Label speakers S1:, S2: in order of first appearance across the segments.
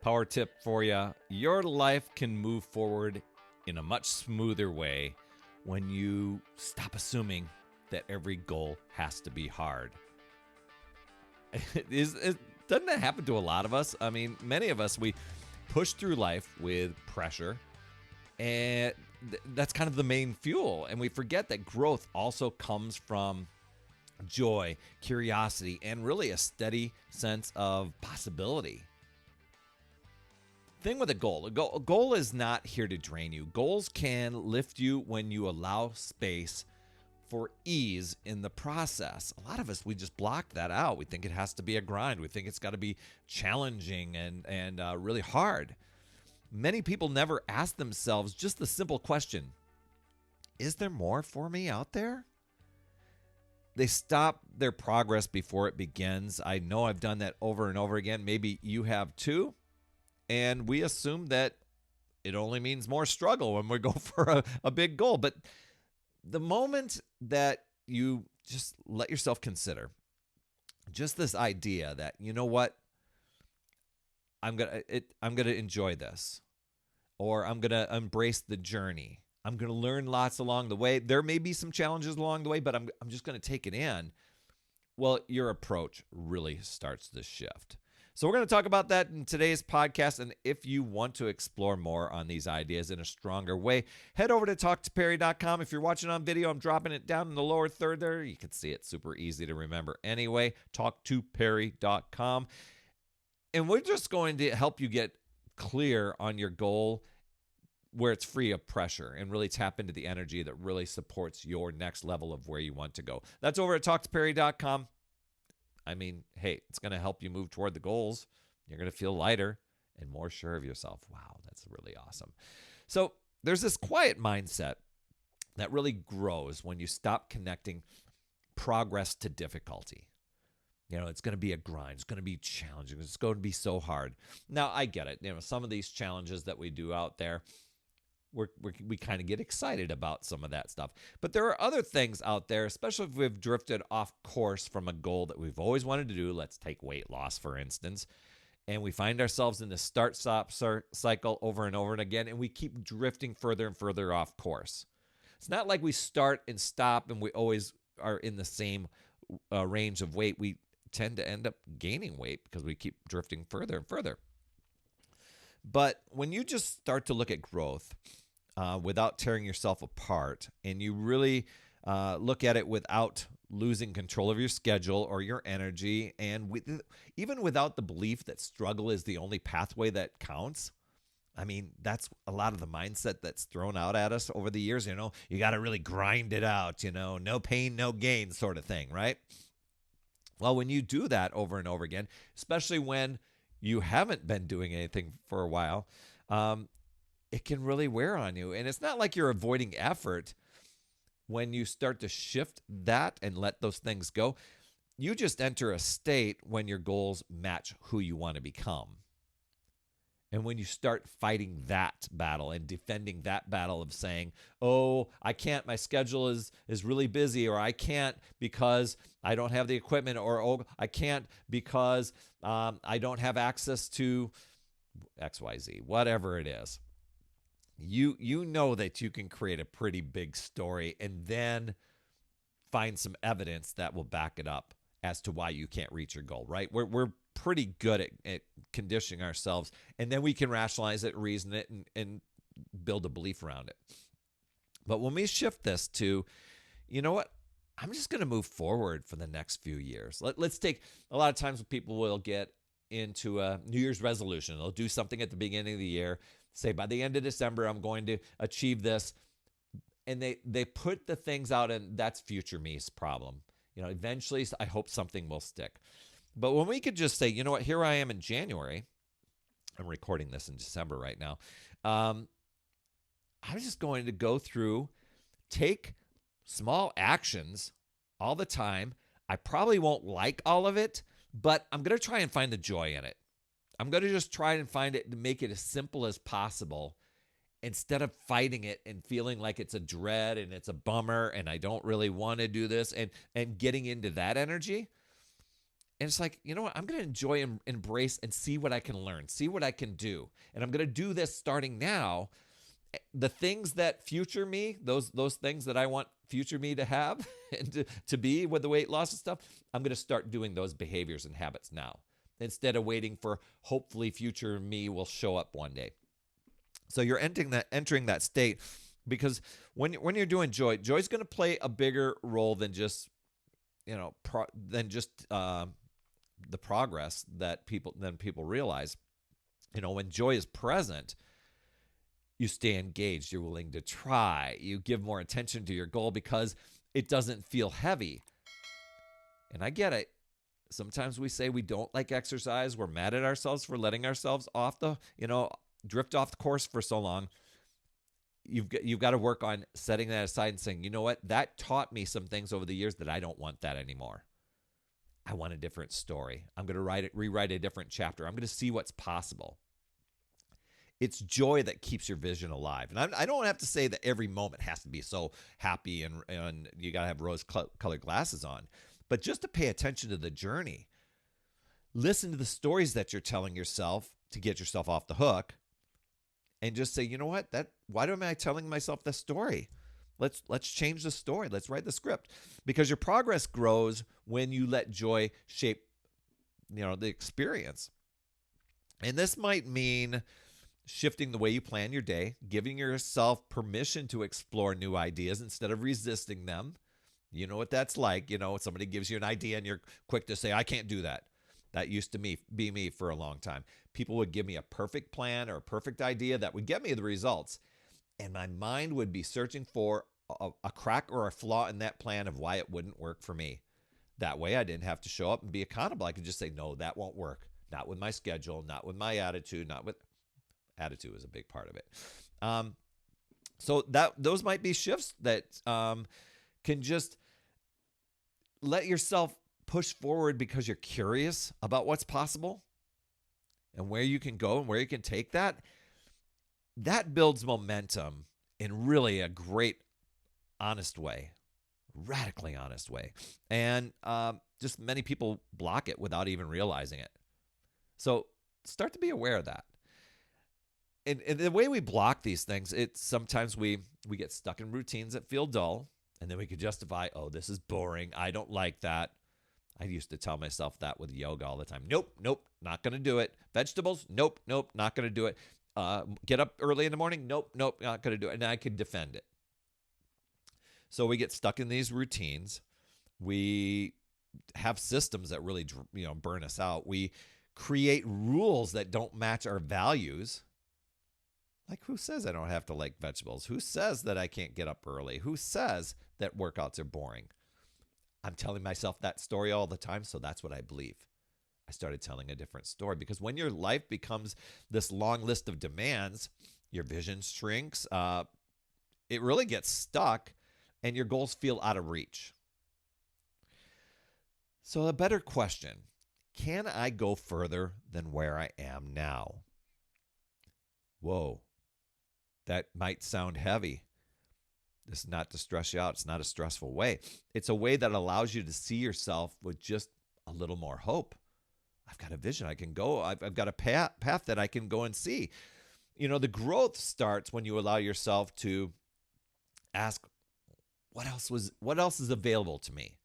S1: Power tip for you. Your life can move forward in a much smoother way when you stop assuming that every goal has to be hard. Doesn't that happen to a lot of us? I mean, many of us, we push through life with pressure, and that's kind of the main fuel. And we forget that growth also comes from joy, curiosity, and really a steady sense of possibility. Thing with a goal is not here to drain you. Goals can lift you when you allow space for ease in the process. A lot of us, we just block that out. We think it has to be a grind. We think it's got to be challenging and really hard. Many people never ask themselves just the simple question, is there more for me out there? They stop their progress before it begins. I know I've done that over and over again. Maybe you have too. And we assume that it only means more struggle when we go for a big goal. But the moment that you just let yourself consider just this idea that, you know what, I'm gonna enjoy this, or I'm gonna embrace the journey. I'm gonna learn lots along the way. There may be some challenges along the way, but I'm just gonna take it in. Well, your approach really starts to shift. So we're going to talk about that in today's podcast. And if you want to explore more on these ideas in a stronger way, head over to talktoperry.com. If you're watching on video, I'm dropping it down in the lower third there. You can see it, super easy to remember anyway. Talktoperry.com. And we're just going to help you get clear on your goal where it's free of pressure and really tap into the energy that really supports your next level of where you want to go. That's over at talktoperry.com. I mean, hey, it's going to help you move toward the goals. You're going to feel lighter and more sure of yourself. Wow, that's really awesome. So there's this quiet mindset that really grows when you stop connecting progress to difficulty. You know, it's going to be a grind. It's going to be challenging. It's going to be so hard. Now, I get it. You know, some of these challenges that we do out there, we kind of get excited about some of that stuff. But there are other things out there, especially if we've drifted off course from a goal that we've always wanted to do. Let's take weight loss, for instance. And we find ourselves in this start-stop cycle over and over and again, and we keep drifting further and further off course. It's not like we start and stop and we always are in the same range of weight. We tend to end up gaining weight because we keep drifting further and further. But when you just start to look at growth without tearing yourself apart, and you really look at it without losing control of your schedule or your energy, and even without the belief that struggle is the only pathway that counts. I mean, that's a lot of the mindset that's thrown out at us over the years. You know, you got to really grind it out, you know, no pain, no gain sort of thing, right? Well, when you do that over and over again, especially when you haven't been doing anything for a while, it can really wear on you. And it's not like you're avoiding effort. When you start to shift that and let those things go, you just enter a state when your goals match who you want to become. And when you start fighting that battle and defending that battle of saying, oh, I can't, my schedule is really busy, or I can't because I don't have the equipment, or oh, I can't because I don't have access to XYZ, whatever it is. You know that you can create a pretty big story and then find some evidence that will back it up as to why you can't reach your goal, right? We're pretty good at conditioning ourselves, and then we can rationalize it, reason it, and build a belief around it. But when we shift this to, you know what, I'm just going to move forward for the next few years. Let's take, a lot of times people will get into a New Year's resolution. They'll do something at the beginning of the year, say by the end of December, I'm going to achieve this. And they put the things out, and that's future me's problem. You know, eventually I hope something will stick. But when we could just say, you know what, here I am in January. I'm recording this in December right now. I'm just going to go through, take small actions all the time. I probably won't like all of it, but I'm going to try and find the joy in it. I'm going to just try and find it to make it as simple as possible instead of fighting it and feeling like it's a dread and it's a bummer and I don't really want to do this and getting into that energy. And it's like, you know what? I'm going to enjoy and embrace and see what I can learn, see what I can do. And I'm going to do this starting now. The things that future me, those things that I want future me to have and to be with the weight loss and stuff, I'm going to start doing those behaviors and habits now instead of waiting for hopefully future me will show up one day. So you're entering that state because when you're doing joy's going to play a bigger role than just the progress that people realize. When joy is present, you stay engaged, you're willing to try, you give more attention to your goal because it doesn't feel heavy. And I get it. Sometimes we say we don't like exercise. We're mad at ourselves for letting ourselves drift off the course for so long. You've got to work on setting that aside and saying, you know what? That taught me some things over the years that I don't want that anymore. I want a different story. I'm going to rewrite a different chapter. I'm going to see what's possible. It's joy that keeps your vision alive. And I don't have to say that every moment has to be so happy and you got to have rose-colored glasses on. But just to pay attention to the journey. Listen to the stories that you're telling yourself to get yourself off the hook. And just say, you know what? Why am I telling myself this story? Let's change the story. Let's write the script. Because your progress grows when you let joy shape, the experience. And this might mean shifting the way you plan your day, giving yourself permission to explore new ideas instead of resisting them. You know what that's like. Somebody gives you an idea and you're quick to say, I can't do that. That used to be me for a long time. People would give me a perfect plan or a perfect idea that would get me the results. And my mind would be searching for a crack or a flaw in that plan of why it wouldn't work for me. That way I didn't have to show up and be accountable. I could just say, no, that won't work. Not with my schedule, not with my attitude, attitude is a big part of it. So those might be shifts that can just let yourself push forward because you're curious about what's possible and where you can go and where you can take that. That builds momentum in really a great, honest way, radically honest way. And just many people block it without even realizing it. So start to be aware of that. And the way we block these things, it's sometimes we get stuck in routines that feel dull, and then we could justify, oh, this is boring. I don't like that. I used to tell myself that with yoga all the time. Nope, not going to do it. Vegetables? Nope, not going to do it. Get up early in the morning? Nope, not going to do it. And I could defend it. So we get stuck in these routines. We have systems that really, burn us out. We create rules that don't match our values. Like, who says I don't have to like vegetables? Who says that I can't get up early? Who says that workouts are boring? I'm telling myself that story all the time, so that's what I believe. I started telling a different story because when your life becomes this long list of demands, your vision shrinks, it really gets stuck, and your goals feel out of reach. So a better question, can I go further than where I am now? Whoa. That might sound heavy. This is not to stress you out. It's not a stressful way. It's a way that allows you to see yourself with just a little more hope. I've got a vision. I can go. I've got a path that I can go and see. The growth starts when you allow yourself to ask, what else is available to me?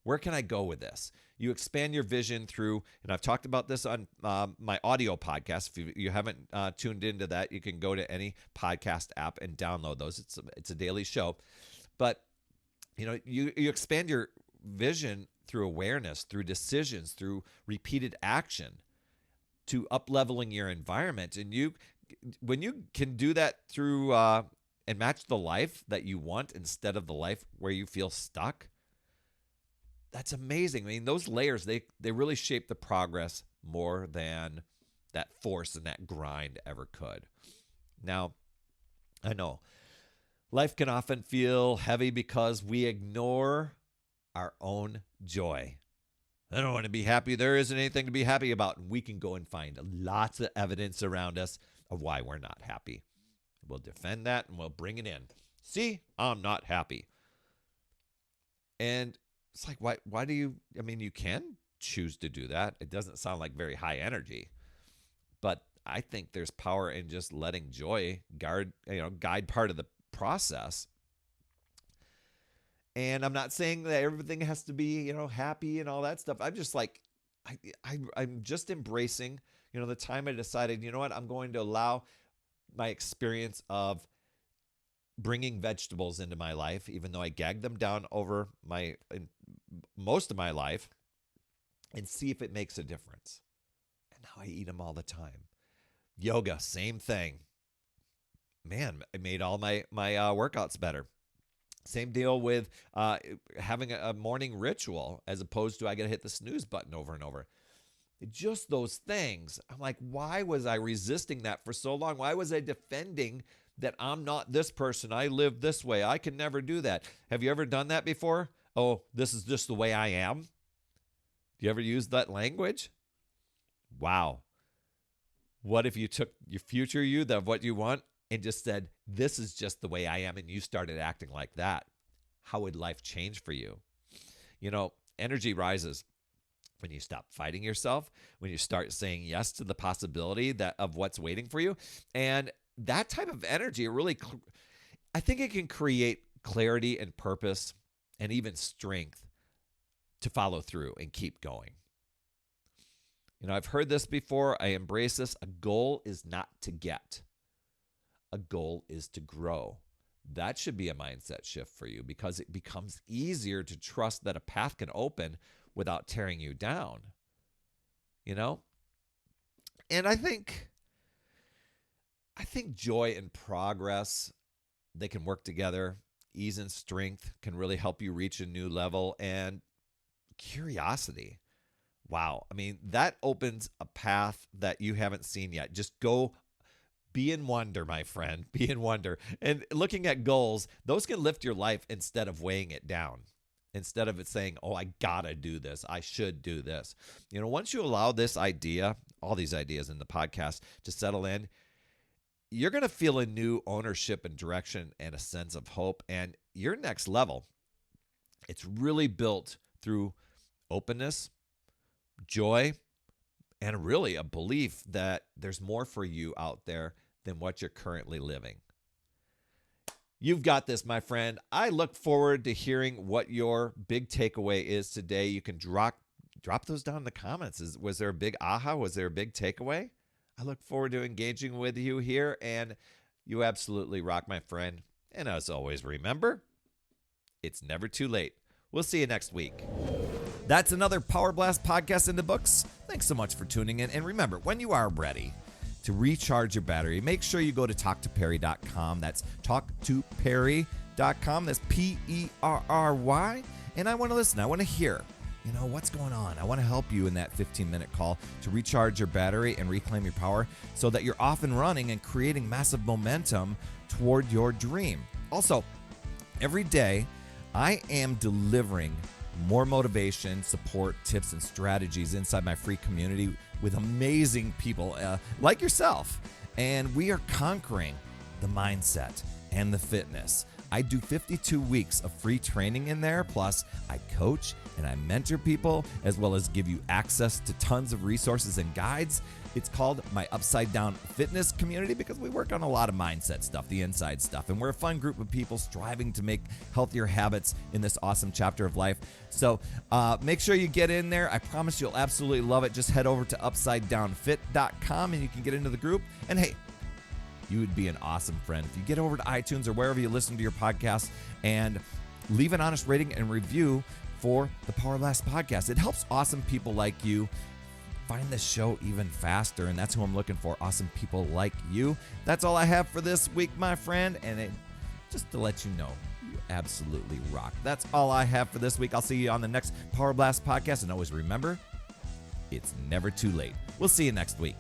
S1: Where can I go with this? You expand your vision through, and I've talked about this on my audio podcast. If you haven't tuned into that, you can go to any podcast app and download those. It's a daily show. But, you expand your vision through awareness, through decisions, through repeated action to up-leveling your environment. And when you can do that through and match the life that you want instead of the life where you feel stuck, that's amazing. I mean, those layers, they really shape the progress more than that force and that grind ever could. Now, I know life can often feel heavy because we ignore our own joy. I don't want to be happy. There isn't anything to be happy about. And we can go and find lots of evidence around us of why we're not happy. We'll defend that and we'll bring it in. See, I'm not happy. And it's like, why do you can choose to do that. It doesn't sound like very high energy, but I think there's power in just letting joy guide part of the process. And I'm not saying that everything has to be, happy and all that stuff. I'm just like, I'm just embracing, the time I decided, you know what, I'm going to allow my experience of bringing vegetables into my life, even though I gagged them down over most of my life, and see if it makes a difference. And now I eat them all the time. Yoga, same thing. Man, it made all my workouts better. Same deal with having a morning ritual as opposed to I got to hit the snooze button over and over. Just those things. I'm like, why was I resisting that for so long? Why was I defending that I'm not this person? I live this way. I can never do that. Have you ever done that before? Oh, this is just the way I am. Do you ever use that language? Wow. What if you took your future you, of what you want, and just said, this is just the way I am, and you started acting like that? How would life change for you? Energy rises when you stop fighting yourself, when you start saying yes to the possibility of what's waiting for you. And that type of energy really, I think it can create clarity and purpose and even strength to follow through and keep going. I've heard this before. I embrace this. A goal is not to get. A goal is to grow. That should be a mindset shift for you, because it becomes easier to trust that a path can open without tearing you down. And I think joy and progress, they can work together. Ease and strength can really help you reach a new level. And curiosity, wow. I mean, that opens a path that you haven't seen yet. Just go be in wonder, my friend. Be in wonder. And looking at goals, those can lift your life instead of weighing it down. Instead of it saying, oh, I gotta do this, I should do this. Once you allow this idea, all these ideas in the podcast, to settle in, you're going to feel a new ownership and direction and a sense of hope. And your next level, it's really built through openness, joy, and really a belief that there's more for you out there than what you're currently living. You've got this, my friend. I look forward to hearing what your big takeaway is today. You can drop those down in the comments. Was there a big aha? Was there a big takeaway? I look forward to engaging with you here, and you absolutely rock, my friend. And as always, remember, it's never too late. We'll see you next week. That's another Power Blast podcast in the books. Thanks so much for tuning in. And remember, when you are ready to recharge your battery, make sure you go to talktoperry.com. That's talktoperry.com. That's Perry. And I want to listen. I want to hear, what's going on. I want to help you in that 15-minute call to recharge your battery and reclaim your power so that you're off and running and creating massive momentum toward your dream. Also, every day I am delivering more motivation, support, tips, and strategies inside my free community with amazing people like yourself. And we are conquering the mindset and the fitness. I do 52 weeks of free training in there. Plus, I coach and I mentor people, as well as give you access to tons of resources and guides. It's called my Upside Down Fitness Community because we work on a lot of mindset stuff, the inside stuff. And we're a fun group of people striving to make healthier habits in this awesome chapter of life. So make sure you get in there. I promise you'll absolutely love it. Just head over to upsidedownfit.com and you can get into the group. And hey, you would be an awesome friend if you get over to iTunes or wherever you listen to your podcast and leave an honest rating and review for the Power Blast podcast. It helps awesome people like you find the show even faster, and that's who I'm looking for, awesome people like you. That's all I have for this week, my friend, and just to let you know, you absolutely rock. That's all I have for this week. I'll see you on the next Power Blast podcast, and always remember, it's never too late. We'll see you next week.